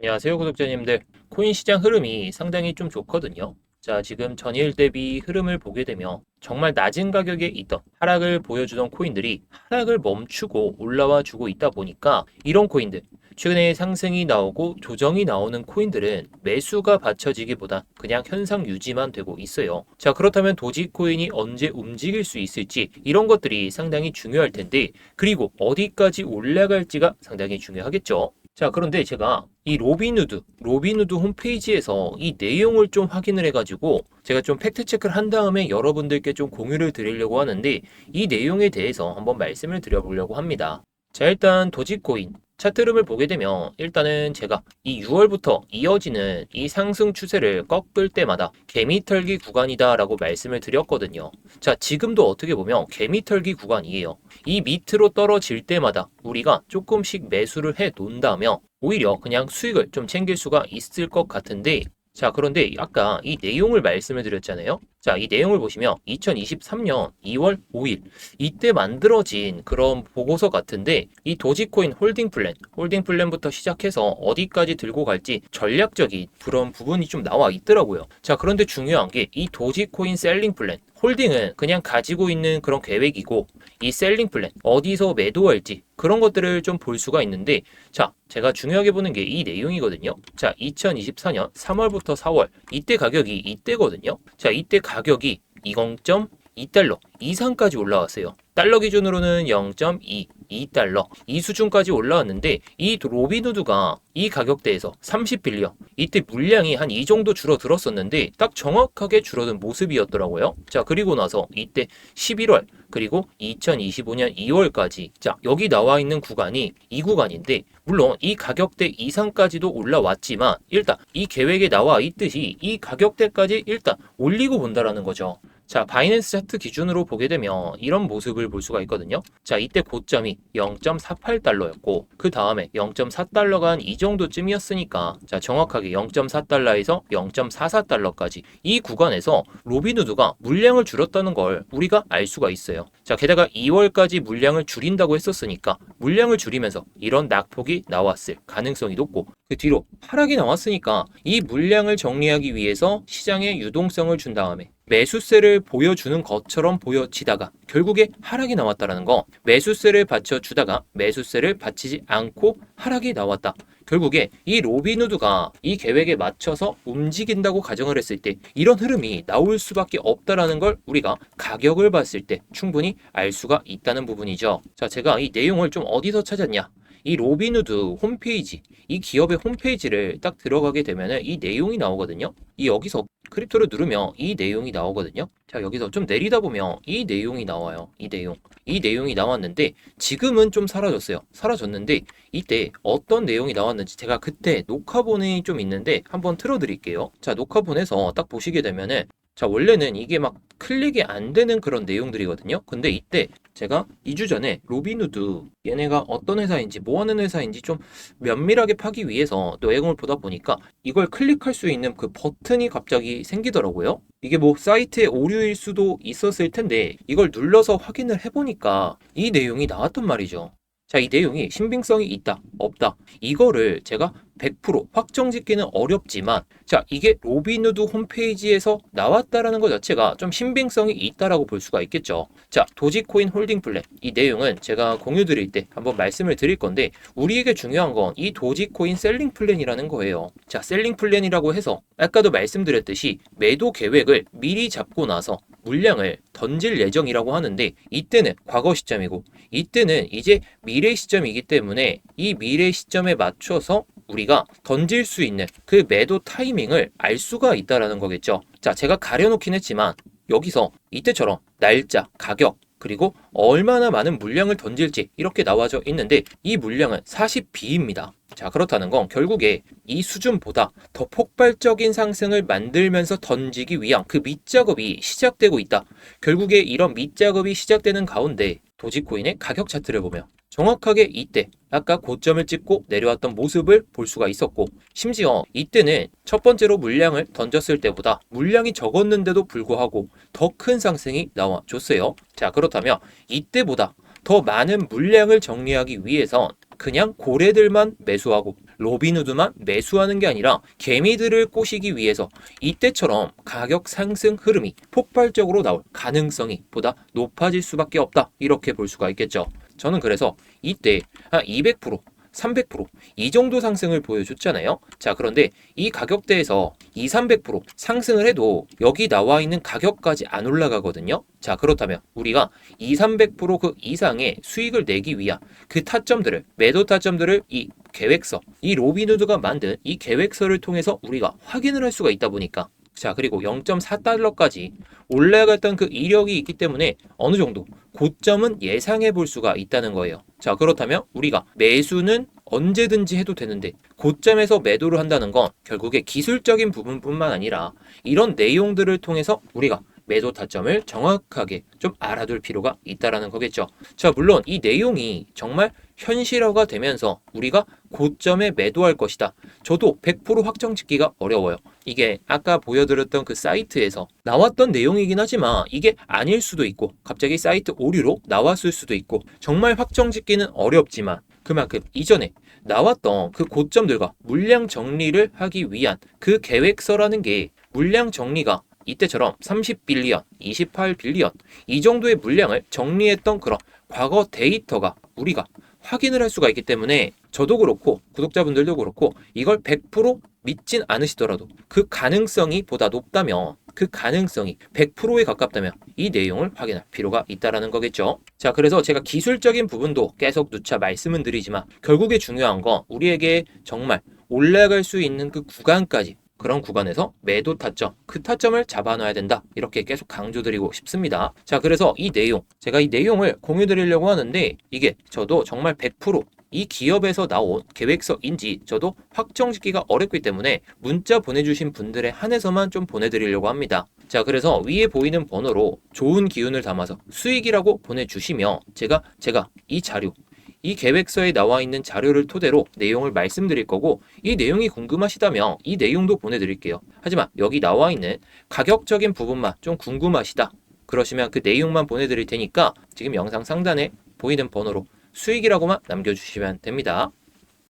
안녕하세요, 구독자님들. 코인 시장 흐름이 상당히 좀 좋거든요. 자, 지금 전일 대비 흐름을 보게 되면 정말 낮은 가격에 있던 하락을 보여주던 코인들이 하락을 멈추고 올라와 주고 있다 보니까 이런 코인들, 최근에 상승이 나오고 조정이 나오는 코인들은 매수가 받쳐지기보다 그냥 현상 유지만 되고 있어요. 자, 그렇다면 도지코인이 언제 움직일 수 있을지 이런 것들이 상당히 중요할 텐데, 그리고 어디까지 올라갈지가 상당히 중요하겠죠. 자, 그런데 제가 이 로빈후드 홈페이지에서 이 내용을 좀 확인을 해가지고 제가 좀 팩트체크를 한 다음에 여러분들께 좀 공유를 드리려고 하는데, 이 내용에 대해서 한번 말씀을 드려보려고 합니다. 자, 일단 도지코인 차트 흐름을 보게 되면 일단은 제가 이 6월부터 이어지는 이 상승 추세를 꺾을 때마다 개미털기 구간이다라고 말씀을 드렸거든요. 자, 지금도 어떻게 보면 개미털기 구간이에요. 이 밑으로 떨어질 때마다 우리가 조금씩 매수를 해 놓는다면 오히려 그냥 수익을 좀 챙길 수가 있을 것 같은데, 자, 그런데 아까 이 내용을 말씀을 드렸잖아요. 자, 이 내용을 보시면 2023년 2월 5일 이때 만들어진 그런 보고서 같은데, 이 도지코인 홀딩 플랜부터 시작해서 어디까지 들고 갈지 전략적인 그런 부분이 좀 나와 있더라고요. 자, 그런데 중요한 게 이 도지코인 셀링 플랜, 홀딩은 그냥 가지고 있는 그런 계획이고, 이 셀링 플랜 어디서 매도할지 그런 것들을 좀 볼 수가 있는데, 자, 제가 중요하게 보는 게 이 내용이거든요. 자, 2024년 3월부터 4월 이때 가격이 이때거든요. 자, 이때 가격이 20.2달러 이상까지 올라왔어요. 달러 기준으로는 0.2, 2달러 이 수준까지 올라왔는데, 이 로빈후드가 이 가격대에서 30빌리언 이때 물량이 한 이 정도 줄어들었었는데 딱 정확하게 줄어든 모습이었더라고요. 자, 그리고 나서 이때 11월 그리고 2025년 2월까지, 자, 여기 나와 있는 구간이 이 구간인데, 물론 이 가격대 이상까지도 올라왔지만 일단 이 계획에 나와 있듯이 이 가격대까지 일단 올리고 본다라는 거죠. 자, 바이낸스 차트 기준으로 보게 되면 이런 모습을 볼 수가 있거든요. 자, 이때 고점이 0.48달러였고 그 다음에 0.4달러가 한 이 정도쯤이었으니까, 자, 정확하게 0.4달러에서 0.44달러까지 이 구간에서 로빈후드가 물량을 줄였다는 걸 우리가 알 수가 있어요. 자, 게다가 2월까지 물량을 줄인다고 했었으니까 물량을 줄이면서 이런 낙폭이 나왔을 가능성이 높고, 그 뒤로 하락이 나왔으니까 이 물량을 정리하기 위해서 시장에 유동성을 준 다음에 매수세를 보여주는 것처럼 보여지다가 결국에 하락이 나왔다라는 거, 매수세를 받쳐주다가 매수세를 받치지 않고 하락이 나왔다. 결국에 이 로빈후드가 이 계획에 맞춰서 움직인다고 가정을 했을 때 이런 흐름이 나올 수밖에 없다라는 걸 우리가 가격을 봤을 때 충분히 알 수가 있다는 부분이죠. 자, 제가 이 내용을 좀 어디서 찾았냐? 이 로빈후드 홈페이지, 이 기업의 홈페이지를 딱 들어가게 되면 이 내용이 나오거든요. 이 여기서 크립토를 누르면 이 내용이 나오거든요. 자, 여기서 좀 내리다 보면 이 내용이 나와요. 이 내용이 나왔는데 지금은 좀 사라졌어요. 사라졌는데 이때 어떤 내용이 나왔는지 제가 그때 녹화본이 좀 있는데 한번 틀어드릴게요. 자, 녹화본에서 딱 보시게 되면은, 자, 원래는 이게 막 클릭이 안 되는 그런 내용들이거든요. 근데 이때 제가 2주 전에 로빈후드 얘네가 어떤 회사인지 뭐 하는 회사인지 좀 면밀하게 파기 위해서 내용을 보다 보니까 이걸 클릭할 수 있는 그 버튼이 갑자기 생기더라고요. 이게 뭐 사이트의 오류일 수도 있었을 텐데 이걸 눌러서 확인을 해보니까 이 내용이 나왔단 말이죠. 자, 이 내용이 신빙성이 있다, 없다, 이거를 제가 100% 확정짓기는 어렵지만, 자, 이게 로빈후드 홈페이지에서 나왔다라는 것 자체가 좀 신빙성이 있다라고 볼 수가 있겠죠. 자, 도지코인 홀딩 플랜 이 내용은 제가 공유 드릴 때 한번 말씀을 드릴 건데, 우리에게 중요한 건 이 도지코인 셀링 플랜이라는 거예요. 자, 셀링 플랜이라고 해서 아까도 말씀드렸듯이 매도 계획을 미리 잡고 나서 물량을 던질 예정이라고 하는데, 이때는 과거 시점이고 이때는 이제 미래 시점이기 때문에 이 미래 시점에 맞춰서 우리가 던질 수 있는 그 매도 타이밍을 알 수가 있다라는 거겠죠. 자, 제가 가려놓긴 했지만 여기서 이때처럼 날짜, 가격, 그리고 얼마나 많은 물량을 던질지 이렇게 나와져 있는데 이 물량은 40B입니다. 자, 그렇다는 건 결국에 이 수준보다 더 폭발적인 상승을 만들면서 던지기 위한 그 밑작업이 시작되고 있다. 결국에 이런 밑작업이 시작되는 가운데 도지코인의 가격 차트를 보면 정확하게 이때 아까 고점을 찍고 내려왔던 모습을 볼 수가 있었고, 심지어 이때는 첫 번째로 물량을 던졌을 때보다 물량이 적었는데도 불구하고 더 큰 상승이 나와줬어요. 자, 그렇다면 이때보다 더 많은 물량을 정리하기 위해선 그냥 고래들만 매수하고 로빈후드만 매수하는 게 아니라 개미들을 꼬시기 위해서 이때처럼 가격 상승 흐름이 폭발적으로 나올 가능성이 보다 높아질 수밖에 없다. 이렇게 볼 수가 있겠죠. 저는 그래서 이때 한 200%, 300%이 정도 상승을 보여줬잖아요. 자, 그런데 이 가격대에서 2, 300% 상승을 해도 여기 나와 있는 가격까지 안 올라가거든요. 자, 그렇다면 우리가 2, 300%그 이상의 수익을 내기 위한 그 타점들을, 매도 타점들을 이 계획서, 이 로빈후드가 만든 이 계획서를 통해서 우리가 확인을 할 수가 있다 보니까, 자, 그리고 0.4달러까지 올라갔던 그 이력이 있기 때문에 어느 정도 고점은 예상해 볼 수가 있다는 거예요. 자, 그렇다면 우리가 매수는 언제든지 해도 되는데 고점에서 매도를 한다는 건 결국에 기술적인 부분뿐만 아니라 이런 내용들을 통해서 우리가 매도 타점을 정확하게 좀 알아둘 필요가 있다라는 거겠죠. 자, 물론 이 내용이 정말 현실화가 되면서 우리가 고점에 매도할 것이다. 저도 100% 확정 짓기가 어려워요. 이게 아까 보여드렸던 그 사이트에서 나왔던 내용이긴 하지만 이게 아닐 수도 있고 갑자기 사이트 오류로 나왔을 수도 있고 정말 확정 짓기는 어렵지만 그만큼 이전에 나왔던 그 고점들과 물량 정리를 하기 위한 그 계획서라는 게 물량 정리가 이때처럼 30빌리언, 28빌리언 이 정도의 물량을 정리했던 그런 과거 데이터가 우리가 확인을 할 수가 있기 때문에 저도 그렇고 구독자분들도 그렇고 이걸 100% 믿진 않으시더라도 그 가능성이 보다 높다면 그 가능성이 100%에 가깝다면 이 내용을 확인할 필요가 있다라는 거겠죠. 자, 그래서 제가 기술적인 부분도 계속 누차 말씀은 드리지만 결국에 중요한 건 우리에게 정말 올라갈 수 있는 그 구간까지 그런 구간에서 매도 타점, 그 타점을 잡아놔야 된다. 이렇게 계속 강조드리고 싶습니다. 자, 그래서 이 내용, 제가 이 내용을 공유드리려고 하는데 이게 저도 정말 100%이 기업에서 나온 계획서인지 저도 확정짓기가 어렵기 때문에 문자 보내주신 분들에 한해서만 좀 보내드리려고 합니다. 자, 그래서 위에 보이는 번호로 좋은 기운을 담아서 수익이라고 보내주시면 제가 이 자료, 이 계획서에 나와 있는 자료를 토대로 내용을 말씀드릴 거고 이 내용이 궁금하시다면 이 내용도 보내드릴게요. 하지만 여기 나와 있는 가격적인 부분만 좀 궁금하시다. 그러시면 그 내용만 보내드릴 테니까 지금 영상 상단에 보이는 번호로 수익이라고만 남겨주시면 됩니다.